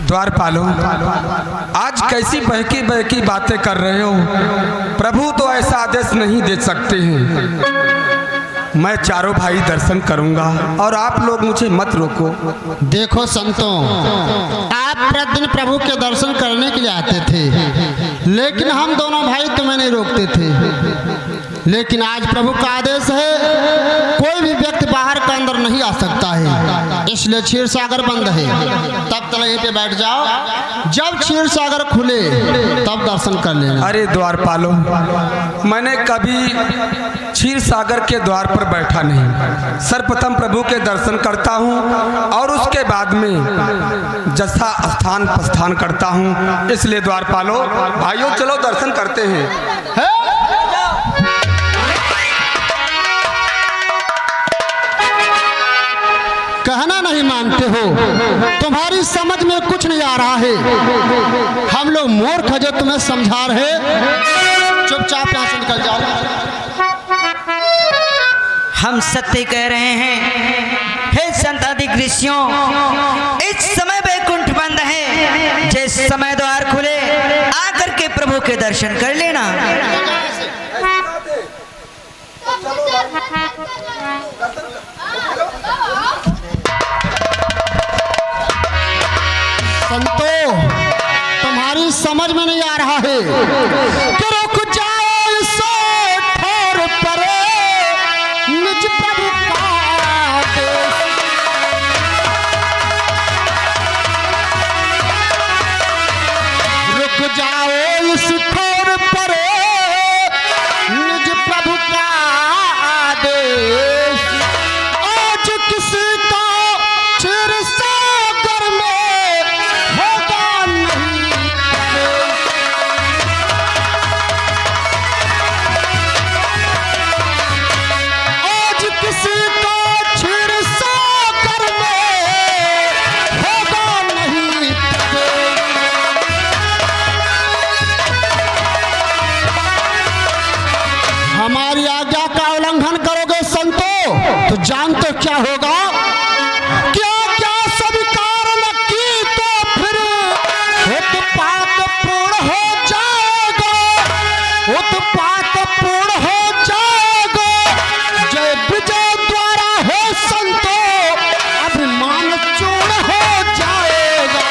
द्वारपालों, आज कैसी बहकी बहकी बातें कर रहे हो। प्रभु तो ऐसा आदेश नहीं दे सकते हैं। मैं चारों भाई दर्शन करूंगा और आप लोग मुझे मत रोको। देखो संतों, आप प्रतिदिन प्रभु के दर्शन करने के लिए आते थे, लेकिन हम दोनों भाई तुम्हें नहीं रोकते थे। लेकिन आज प्रभु का आदेश है, कोई भी व्यक्ति बाहर का अंदर नहीं आ सकता है, इसलिए क्षीर सागर बंद है। तब तक यहीं पे बैठ जाओ, जब क्षीर सागर खुले तब दर्शन कर लेना। अरे द्वारपालों, मैंने कभी क्षीर सागर के द्वार पर बैठा नहीं। सर्वप्रथम प्रभु के दर्शन करता हूँ और उसके बाद में जसा स्थान प्रस्थान करता हूँ। इसलिए द्वारपालों भाइयों, चलो दर्शन करते हैं। कहना नहीं मानते हो, तुम्हारी समझ में कुछ नहीं आ रहा है। हम लोग मूर्ख जो तुम्हें समझा रहे, चुपचाप यहाँ से निकल जाओ। हम सत्य कह रहे हैं। हे संत आदि ऋषियों, इस समय वैकुंठ बंद है। जिस समय द्वार खुले आकर के प्रभु के दर्शन कर लेना। संतो, तुम्हारी समझ में नहीं आ रहा है कि रुक जाओ इस ठोर पर, निज प्रभु का आदेश। रुक जाओ इस ठोर पर, निज प्रभु का आदेश। आज किसी का क्षीर सागर में होगा नहीं प्रवेश। आज किसी का क्षीर सागर में होगा नहीं प्रवेश। हमारी आज्ञा का उल्लंघन करोगे संतो, तो जानते क्या होगा। क्या क्या स्वीकार न की तो फिर उत्पात पूर्ण हो जाएगा, उत्पात पूर्ण हो जाएगा। जय विजय द्वारा है संतो, अभिमान चूर्ण हो जाएगा।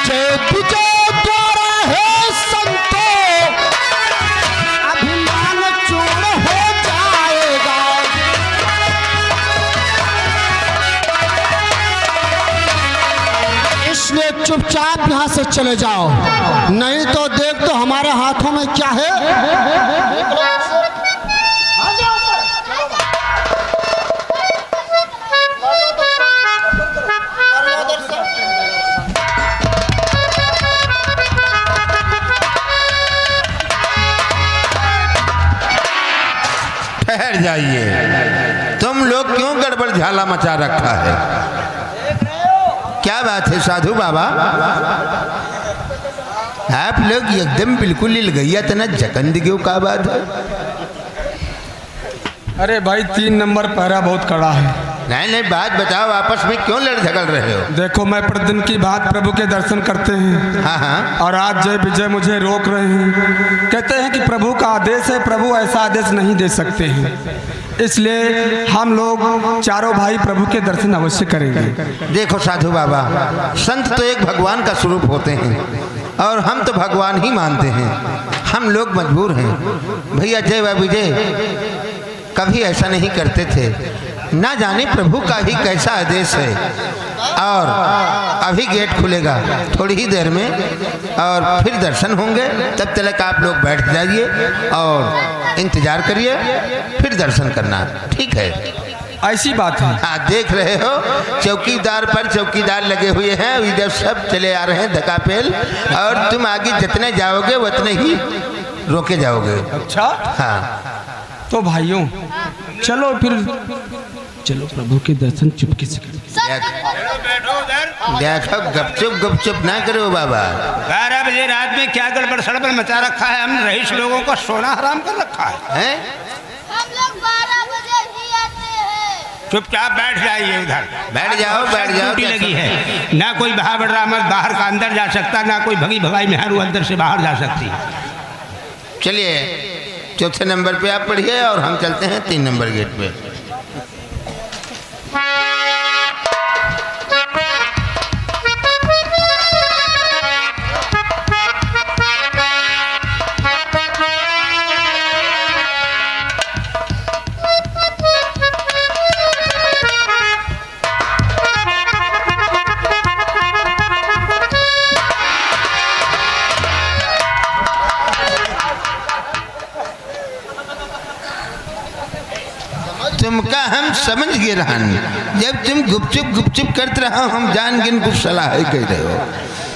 जय विजय द्वारा है संतो, अभिमान चूर्ण हो जाएगा। इसलिए चुपचाप यहाँ से चले जाओ, नहीं तो देख तो हमारे हाथों में क्या है। ठहर जाइए, तुम लोग क्यों गड़बड़ झाला मचा रखा है? क्या बात है साधु बाबा, आप लोग एकदम बिल्कुल हिल गया तना जकंद क्यों? का बात है? अरे भाई, 3 नंबर पहरा बहुत कड़ा है। नहीं नहीं, बात बताओ, आपस में क्यों लड़ झगड़ रहे हो? देखो, मैं प्रतिदिन की बात प्रभु के दर्शन करते हैं। हाँ हाँ, और आज जय विजय मुझे रोक रहे हैं। कहते हैं कि प्रभु का आदेश है, प्रभु ऐसा आदेश नहीं दे सकते हैं। इसलिए हम लोग चारों भाई प्रभु के दर्शन अवश्य करेंगे। देखो साधु बाबा, संत तो एक भगवान का स्वरूप होते हैं और हम तो भगवान ही मानते हैं। हम लोग मजबूर हैं। भैया जय व विजय कभी ऐसा नहीं करते थे। ना जाने प्रभु का ही कैसा आदेश है। और अभी गेट खुलेगा थोड़ी ही देर में और फिर दर्शन होंगे। तब तक आप लोग बैठ जाइए और इंतजार करिए, फिर दर्शन करना, ठीक है? ऐसी बात है। हाँ, देख रहे हो चौकीदार पर चौकीदार लगे हुए हैं, इधर सब चले आ रहे हैं धक्कापेल, और तुम आगे जितने जाओगे उतने ही रोके जाओगे। अच्छा, हाँ, तो भाइयों चलो फिर, चलो प्रभु के दर्शन चुपके से करें। देखो गपचुप ना करो बाबा। 12 बजे रात में क्या गड़बड़ सड़बड़ मचा रखा है? हमने रईस लोगों को सोना हराम कर रखा है। हैं? हम लोग 12 बजे ही आते हैं। चुपचाप बैठ जाइए उधर। बैठ जाओ। ड्यूटी लगी है, ना कोई बाहर बाहर का अंदर जा सकता, ना कोई भगी भगाई मेहरू अंदर से बाहर जा सकती। चलिए चौथे नंबर पे आप पढ़िए और हम चलते हैं 3 नंबर गेट पे। तुमका हम समझ गए रहन, जब तुम गुपचुप करते रहो, हम जान गिन कुछ सलाह कह रहे हो,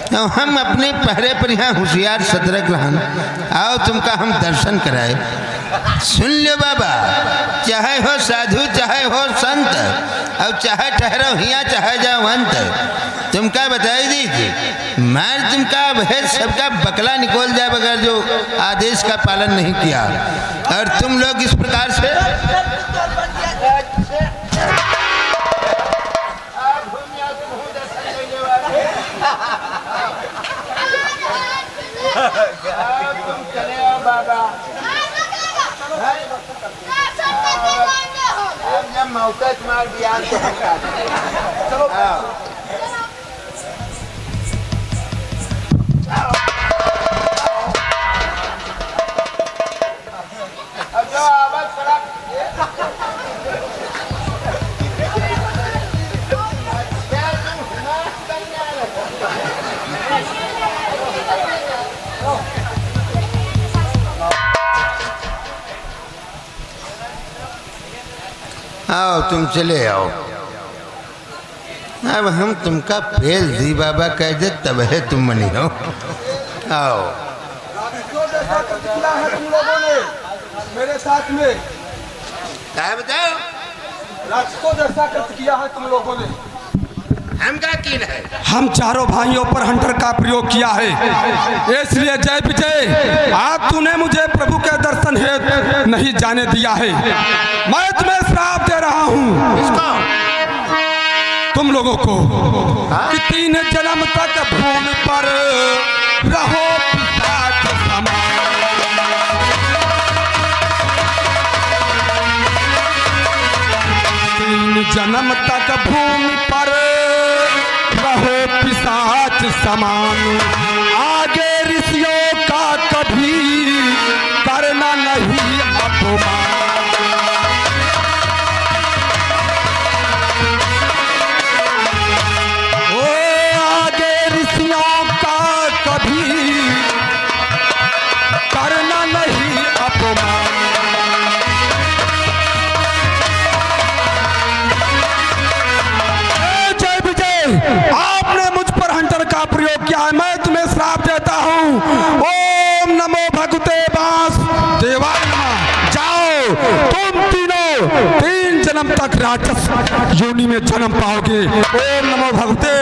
तो हम अपने पहरे पर यहाँ होशियार सतर्क रहन। आओ तुमका हम दर्शन कराए। सुन लो बाबा, चाहे हो साधु चाहे हो संत, और चाहे ठहरो हिया चाहे जाओ अंत, तुमका बताई दीजिए मार तुमका भेद सबका बकला निकल जाए बगैर जो आदेश का पालन नहीं किया। और तुम लोग इस प्रकार से आओ तुम चले आओ। अब हम तुमका फेल दी बाबा कह दे तब है तुम मनी हो। आओ तुम लोगों ने मेरे साथ में क्या बताओ, राक्षसों जैसा कृत्य किया है तुम लोगों ने। हम क्या कीन है? हम चारों भाइयों पर हंटर का प्रयोग किया है, इसलिए जय विजय आज तूने मुझे प्रभु के दर्शन हेतु नहीं जाने दिया है। मैं तुम्हें श्राप दे रहा हूँ तुम लोगों को कि 3 जन्म तक भूमि पर रहो पिशाच समान। 3 जन्म तक भूमि पर रहो पिशाच समान। आगे ऋषियों का कभी करना नहीं अपमान। ओ आगे ऋषियों का कभी करना नहीं अपमान। आपने मुझ पर हंटर का प्रयोग किया है, मैं तुम्हें श्राप देता हूँ। ओम नमो भगवते वासुदेवाय नमः। जाओ तुम तीनों 3 जन्म तक राक्षस योनि में जन्म पाओगे। ओम नमो भगवते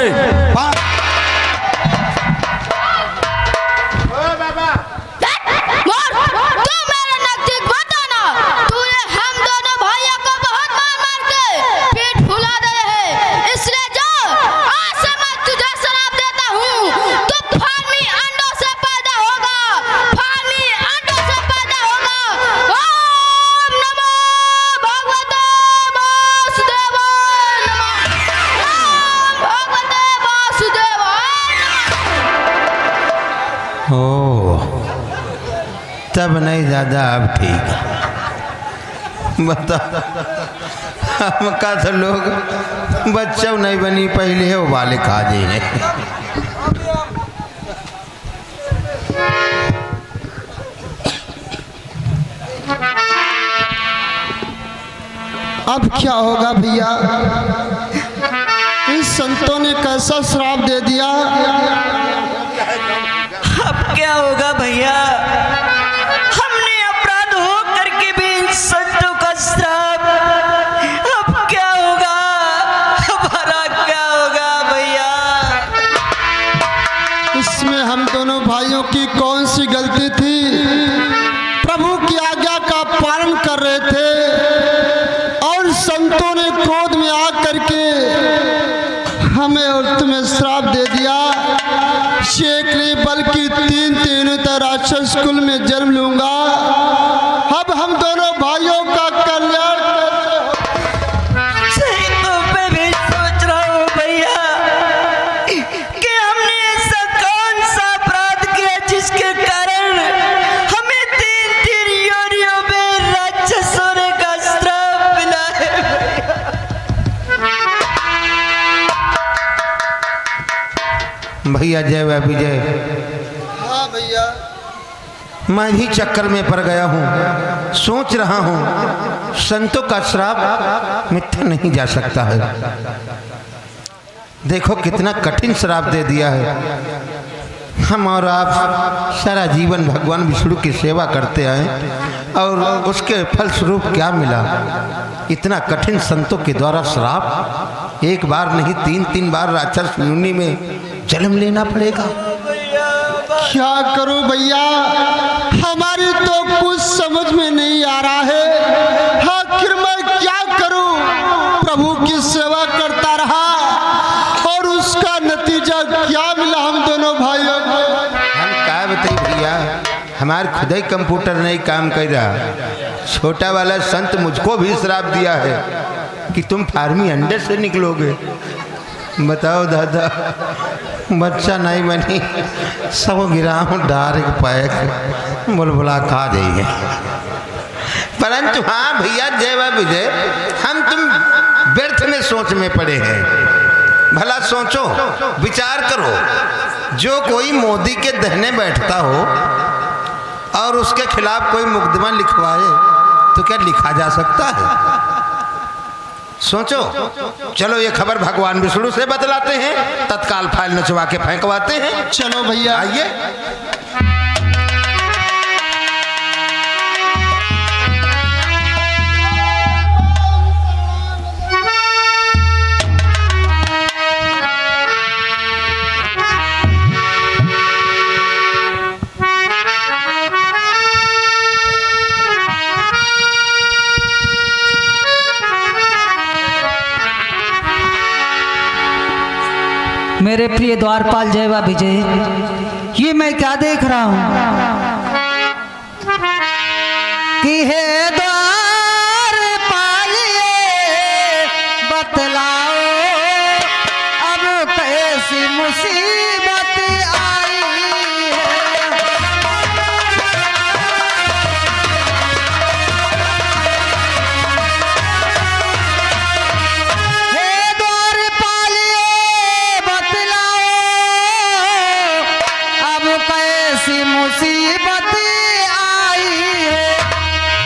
तब नहीं दादा, अब ठीक है। बता हम का तो लोग बच्चा नहीं बनी पहले हो वाले खा जे हैं। अब क्या होगा भैया, इन संतों ने कैसा श्राप दे दिया। अब क्या होगा भैया, हमने अपराध हो करके भी इन संतों का श्राप। अब क्या होगा, हमारा क्या होगा भैया। इसमें हम दोनों भाइयों की कौन सी गलती थी। प्रभु की आज्ञा का पालन कर रहे थे और संतों ने क्रोध में और तुम्हें श्राप दे दिया, एक नहीं बल्कि तीन राक्षस कुल में जन्म लूंगा। अब हम दोनों भाइयों का कल्याण सही तो मैं भी सोच रहा हूँ भैया कि हमने ऐसा कौन सा अपराध किया जिसके कारण हमें तीन योनियों में राक्षस होने का श्राप मिला है। भैया जय व विजय, हाँ भैया, मैं भी चक्कर में पड़ गया हूँ। सोच रहा हूँ संतों का श्राप मिथ्या नहीं जा सकता है। देखो कितना कठिन श्राप दे दिया है। हम और आप सारा जीवन भगवान विष्णु की सेवा करते आए और उसके फलस्वरूप क्या मिला? इतना कठिन संतों के द्वारा श्राप। एक बार नहीं तीन बार राक्षस योनि में जन्म लेना पड़ेगा। क्या करूं भैया, हमारी तो कुछ समझ में नहीं आ रहा है। आखिर मैं क्या करूं? प्रभु की सेवा करता रहा और उसका नतीजा क्या मिला हम दोनों भाइयों को? हम क्या बताइए भैया, हमारे खुद ही कंप्यूटर नहीं काम कर रहा। छोटा वाला संत मुझको भी श्राप दिया है कि तुम फार्मी अंडे से निकलोगे। बताओ दादा, बच्चा नहीं बनी, सब गिरा हूँ डार पैक बुलबुला खा जाइए। परंतु हाँ भैया जय व विजय, हम तुम व्यर्थ में सोच में पड़े हैं। भला सोचो, विचार करो। जो कोई मोदी के दहने बैठता हो और उसके खिलाफ कोई मुकदमा लिखवाए तो क्या लिखा जा सकता है? सोचो। चलो ये खबर भगवान विष्णु से बतलाते हैं, तत्काल फाइल नचवा के फेंकवाते हैं। चलो भैया, आइए। मेरे प्रिय द्वारपाल जय व विजय, ये मैं क्या देख रहा हूँ कि हे द्वारपाल बतलाओ अब कैसी मुसीबत आई है। हे द्वारपाल कैसी मुसीबत आई है,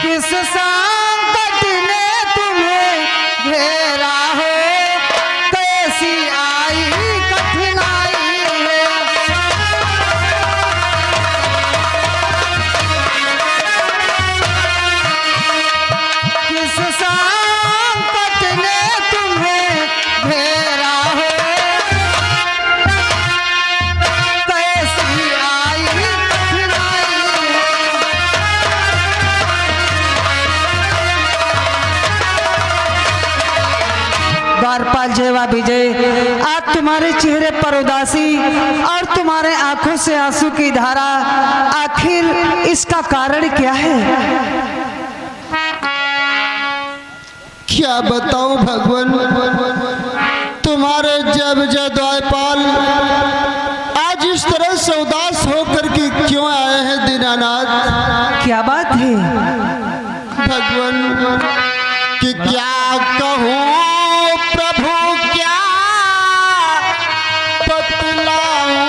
किस संकट ने तुम्हें घेरा हो, कैसी आई कठिनाई है। किस संकट ने तुम्हें घेरा हो, द्वारपाल जय व विजय, आज तुम्हारे चेहरे पर उदासी और तुम्हारे आंखों से आंसू की धारा, आखिर इसका कारण क्या है? क्या बताऊं भगवान, तुम्हारे जय विजय द्वारपाल आज इस तरह से उदास होकर के क्यों आए हैं दीनानाथ? क्या बात है भगवान कि क्या कहूँ प्रभु, क्या बतलाऊं?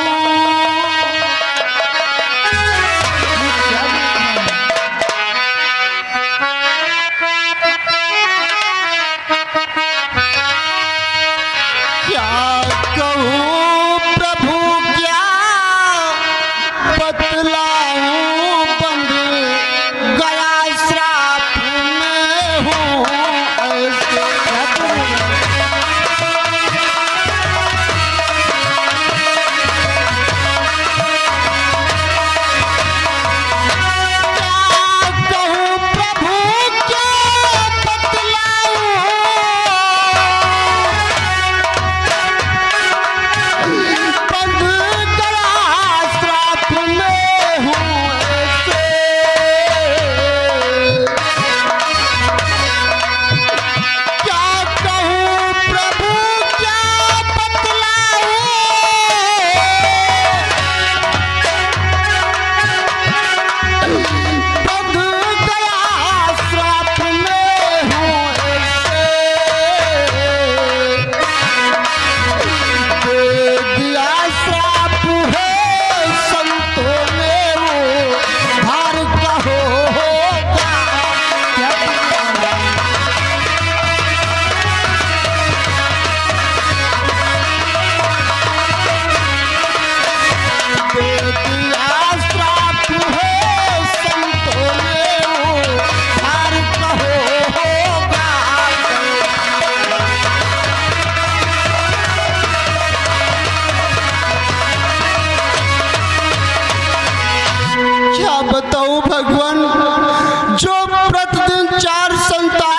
क्या कहूँ प्रभु, क्या बतलाऊं? बंद गया श्राप में हूँ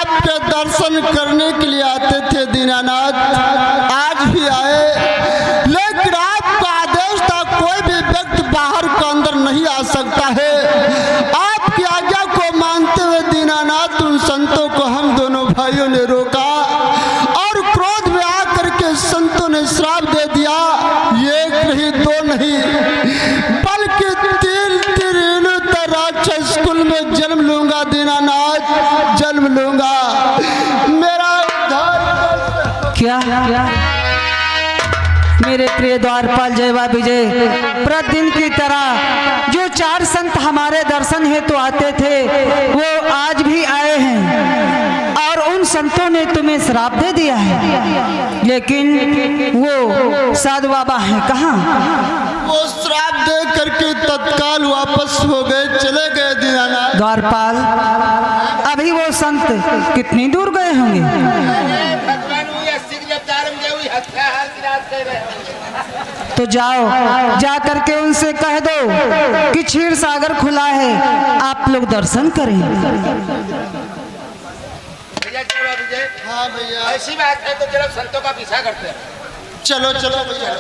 आपके दर्शन करने के लिए आते थे दीनानाथ, आज भी आए, लेकिन आपका आदेश था कोई भी व्यक्ति बाहर का अंदर नहीं आ सकता है। आपकी आज्ञा को मानते हुए दीनानाथ उन संतों को हम दोनों भाइयों ने रोका और क्रोध में आकर के संतों ने श्राप दे दिया, एक नहीं दो नहीं बल्कि तीन राक्षस कुल में जन्म लूंगा दीनानाथ, जन्म लूंगा। मेरा क्या मेरे प्रिय द्वारपाल जयवा विजय, प्रतिदिन की तरह जो 4 संत हमारे दर्शन हेतु आते थे वो आज भी आए हैं और उन संतों ने तुम्हें श्राप दे दिया है, लेकिन वो साधु बाबा हैं कहाँ? वो श्राप दे करके तत्काल वापस हो गए, चले गए दीनानाथ। द्वारपाल, अभी वो संत कितनी दूर गए होंगे? तो जाओ, जा करके उनसे कह दो कि क्षीर सागर खुला है, आप लोग दर्शन करें। हाँ भैया, ऐसी बात है तो चलो संतों का पीछा करते हैं। चलो चलो भैया।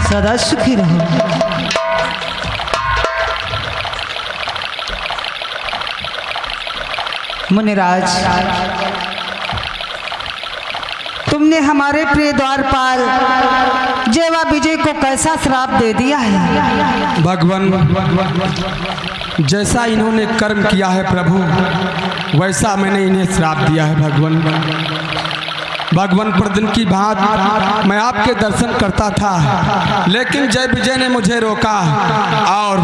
सदा सुखी रहो। मुनिराज, तुमने हमारे प्रिय द्वारपाल जयवा विजय को कैसा श्राप दे दिया है? भगवान, जैसा इन्होंने कर्म किया है प्रभु, वैसा मैंने इन्हें श्राप दिया है। भगवान प्रतिदिन की भांति मैं आपके दर्शन करता था, लेकिन जय विजय ने मुझे रोका और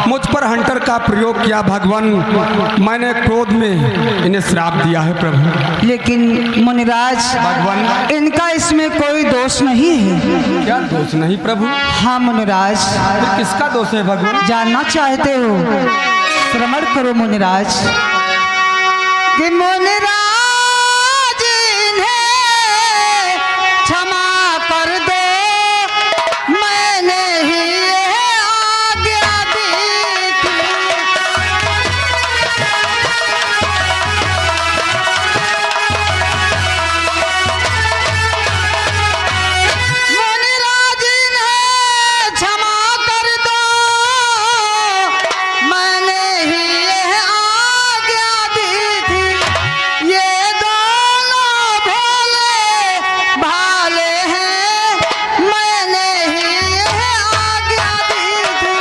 मुझ पर हंटर का प्रयोग किया। भगवान, मैंने क्रोध में इन्हें श्राप दिया है प्रभु। लेकिन मुनिराज, भगवान, इनका इसमें कोई दोष नहीं है। क्या दोष नहीं प्रभु? हाँ मुनिराज। फिर किसका दोष है भगवान? जानना चाहते हो? श्रवण करो मुनिराज। कि मुनिराज क्षमा कर दो, मैंने ही ये आज्ञा दी थी। मुनिराज ने क्षमा कर दो, मैंने ही ये आज्ञा दी थी। ये दोनों भोले भाले हैं, मैंने ही ये आज्ञा दी थी।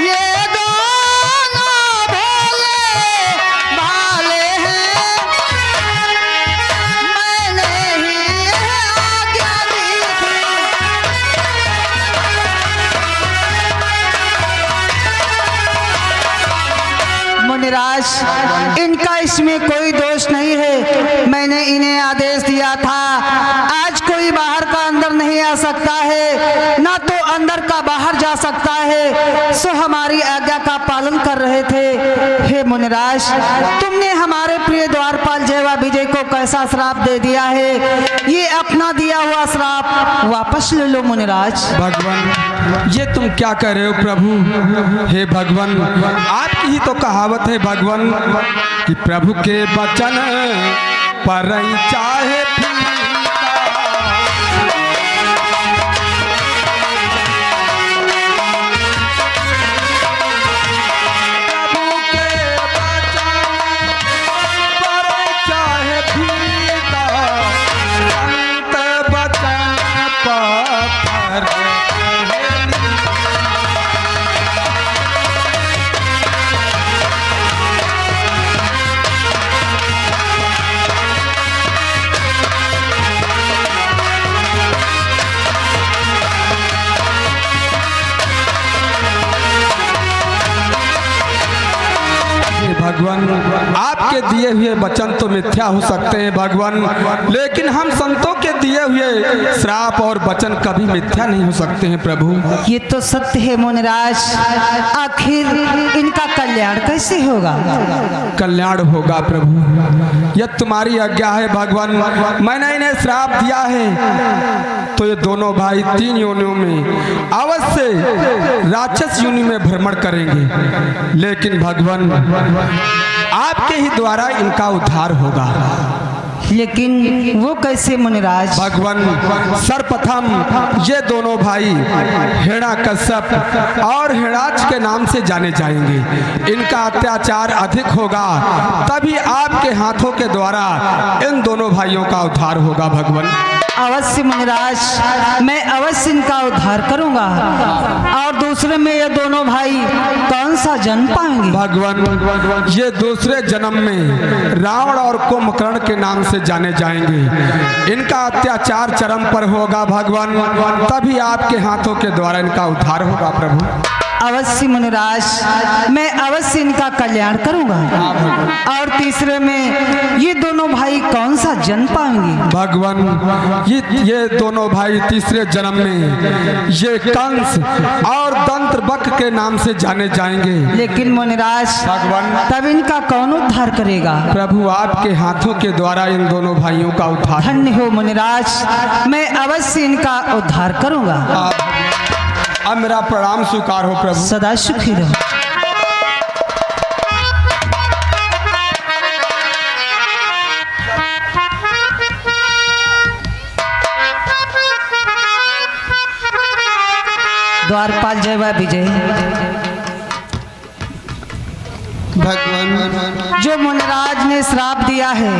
ये दोनों भोले भाले हैं, मैंने ही ये आज्ञा दी थी। मुनिराज, इनका इसमें कोई दोष नहीं है। मैंने इन्हें आदेश दिया था आज कोई बाहर का अंदर नहीं आ सकता है, ना तो अंदर का बाहर जा सकता है, सो हमारी आज्ञा का पालन कर रहे थे। हे मुनिराज, तुमने हमारे प्रिय द्वारपाल जयवा विजय को कैसा श्राप दे दिया है, ये अपना दिया हुआ श्राप वापस ले लो मुनिराज। भगवान, ये तुम क्या कह रहे हो प्रभु? हे भगवान, आपकी ही तो कहावत है भगवान कि प्रभु के वचन पर चाहे पत्थर भगवान, आपके दिए हुए वचन तो मिथ्या हो सकते हैं भगवान, लेकिन हम संतों के दिए हुए श्राप और वचन कभी मिथ्या नहीं हो सकते हैं प्रभु। ये तो सत्य है मुनिराज, आखिर इनका कल्याण कैसे होगा? कल्याण होगा प्रभु, यह तुम्हारी आज्ञा है भगवान। मैंने इन्हें श्राप दिया है तो ये दोनों भाई 3 योनियों में अवश्य राक्षस योनि में भ्रमण करेंगे, लेकिन भगवान आपके ही द्वारा इनका उद्धार होगा। लेकिन वो कैसे मुनिराज? भगवान सर्वप्रथम ये दोनों भाई हिरण्यकश्यप और हिरण्याक्ष के नाम से जाने जाएंगे। इनका अत्याचार अधिक होगा, तभी आपके हाथों के द्वारा इन दोनों भाइयों का उद्धार होगा भगवान। अवश्य मुनिराज, मैं अवश्य इनका उद्धार करूंगा। और दूसरे में ये दोनों भाई कौन सा जन्म पाएंगे? भगवान ये दूसरे जन्म में रावण और कुंभकर्ण के नाम से जाने जाएंगे। इनका अत्याचार चरम पर होगा भगवान, तभी आपके हाथों के द्वारा इनका उद्धार होगा प्रभु। अवश्य मुनिराज, मैं अवश्य इनका कल्याण करूंगा। और तीसरे में ये दोनों भाई कौन सा जन्म पाएंगे? भगवान ये दोनों भाई तीसरे जन्म में ये कंस और दंत्रवक्र के नाम से जाने जाएंगे। लेकिन मुनिराज भगवान तब इनका कौन उद्धार करेगा? प्रभु आपके हाथों के द्वारा इन दोनों भाइयों का उद्धार। धन्य हो मुनिराज, मैं अवश्य इनका उद्धार करूंगा। अब मेरा प्रणाम स्वीकार हो प्रभु। सदा सुखी रहो। द्वारपाल जय व विजय। भगवान जो मुनिराज ने श्राप दिया है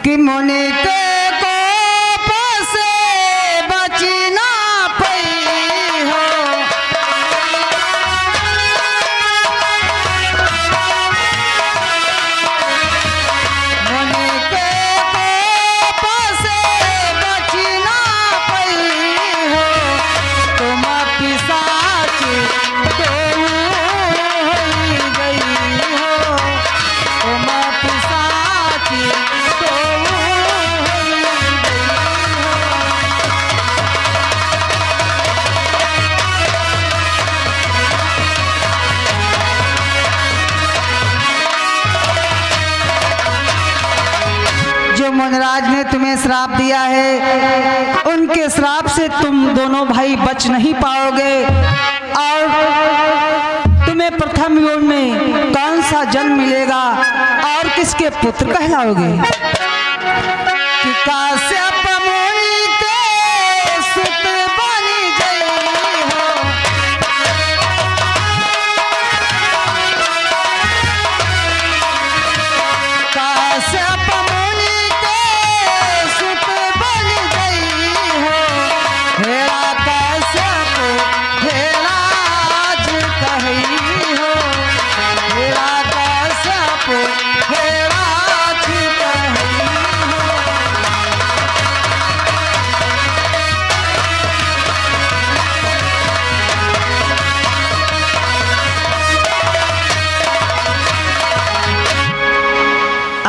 कि मुनि के कोप से बची ना पई हो, मुनि के कोप से बची ना पई हो, तुम पिशाच तो होई गई हो, तुम पिशाच तो होई गई हो। जो मुनिराज ने तुम्हें श्राप दिया है, उनके श्राप से तुम दोनों भाई बच नहीं पाओगे। और तुम्हें प्रथम योनि में कौन सा जन्म मिलेगा और किसके पुत्र कहलाओगे? कि काश्यप मुनि के सुत बनी गई हो, काश्यप मुनि के सुत बन गई हो, हेरा काश्यप हेराज कही हो, हेरा काश्यप हेराज कही हो।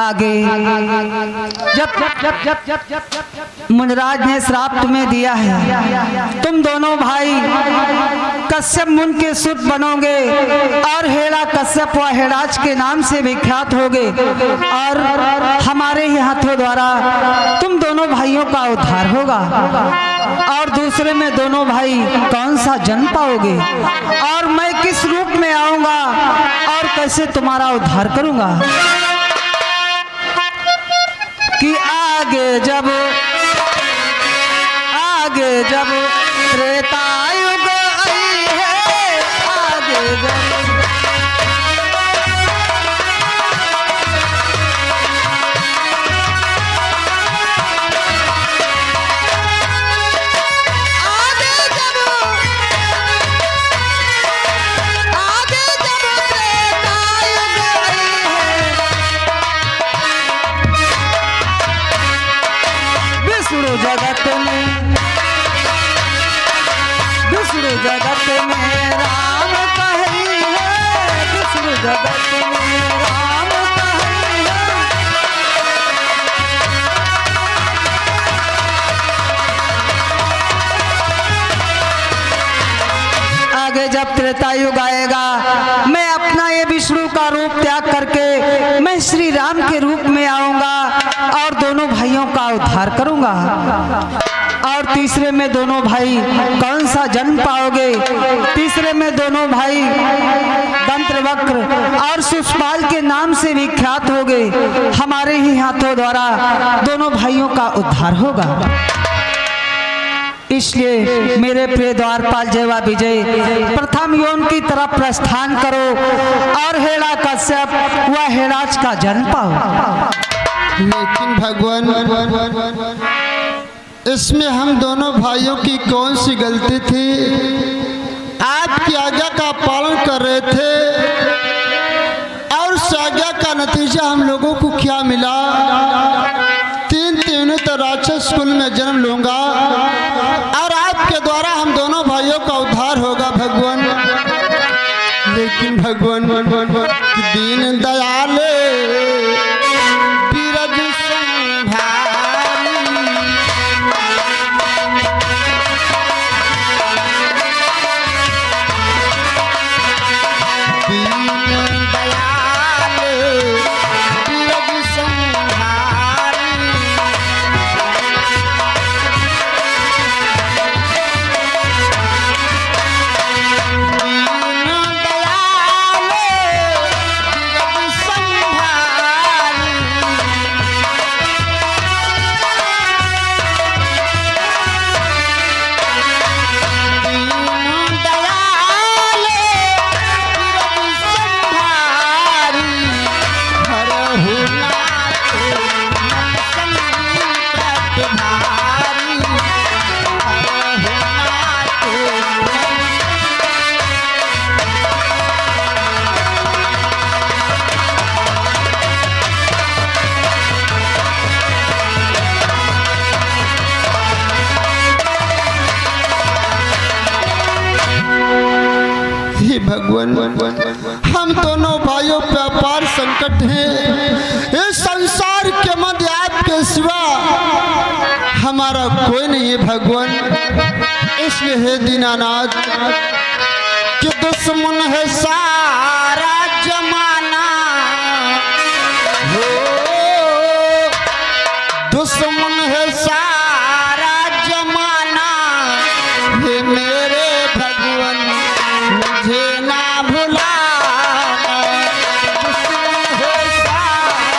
आगे जब मुनिराज ने श्राप तुम्हें दिया है, तुम दोनों भाई कश्यप मुनि के सुत बनोगे और हेरा कश्यप व हेराज के नाम से विख्यात होगे। और हमारे ही हाथों द्वारा तुम दोनों भाइयों का उद्धार होगा। और दूसरे में दोनों भाई कौन सा जन्म पाओगे और मैं किस रूप में आऊंगा और कैसे तुम्हारा उद्धार करूंगा? कि आगे जब त्रेता युग आई है, आगे जगत में राम कही है, विष्णु जगत में आगे जब त्रेता युग आएगा, मैं अपना ये विष्णु का रूप त्याग करके मैं श्री राम के रूप में आऊंगा और दोनों भाइयों का उद्धार करूंगा। और तीसरे में दोनों भाई कौन सा जन्म पाओगे? तीसरे में दोनों भाई दंत्रवक्र और शिशुपाल के नाम से विख्यात हो गए। हमारे ही हाथों द्वारा दोनों भाइयों का उद्धार होगा। इसलिए मेरे प्रिय द्वारपाल जयवा विजय, प्रथम यौन की तरफ प्रस्थान करो और हेड़ा कश्यप व हेड़ाज का जन्म पाओ। लेकिन भगवान, इसमें हम दोनों भाइयों की कौन सी गलती थी? आपकी आज्ञा का पालन कर रहे थे और उस आज्ञा का नतीजा हम लोगों को क्या मिला? तीनों तो राक्षस कुल में जन्म लूंगा और आपके द्वारा हम दोनों भाइयों का उद्धार होगा भगवान। लेकिन भगवान दीन दयाल बीरज संहारी, दीन दयाल बीरज संहारी, हे भगवान, हम दोनों भाइयों पे अपार संकट है। इस संसार के मध्य आपके सिवा हमारा कोई नहीं है भगवान। इसलिए हे दीनानाथ कि दुश्मन है सारा जमाना, हो दुश्मन है सारा जमाना, हे मेरे भगवान मुझे ना भुलाना। दुश्मन है सारा,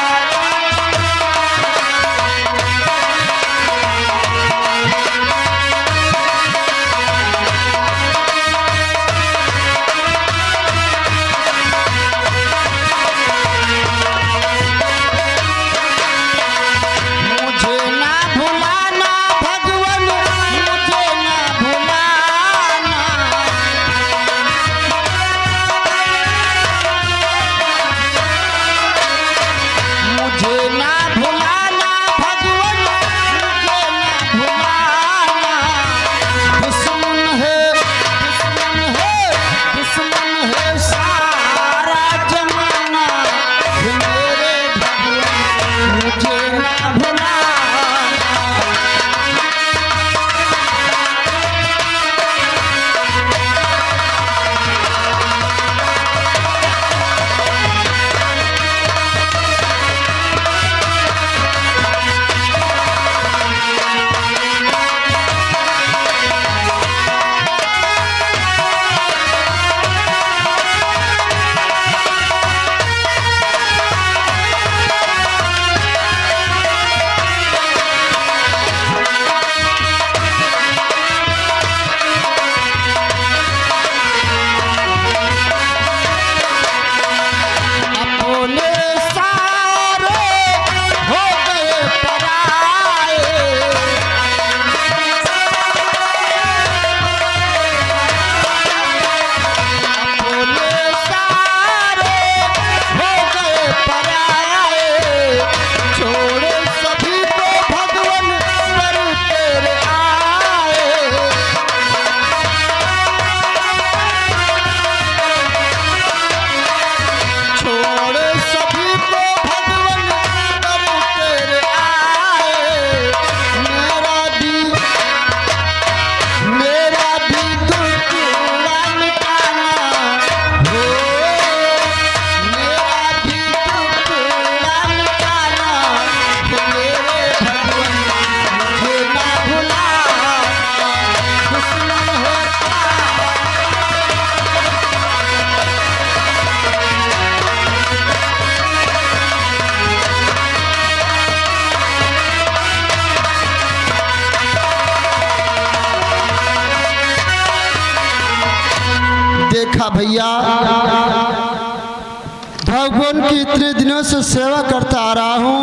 था भैया, भगवान की इतने दिनों से सेवा करता आ रहा हूँ,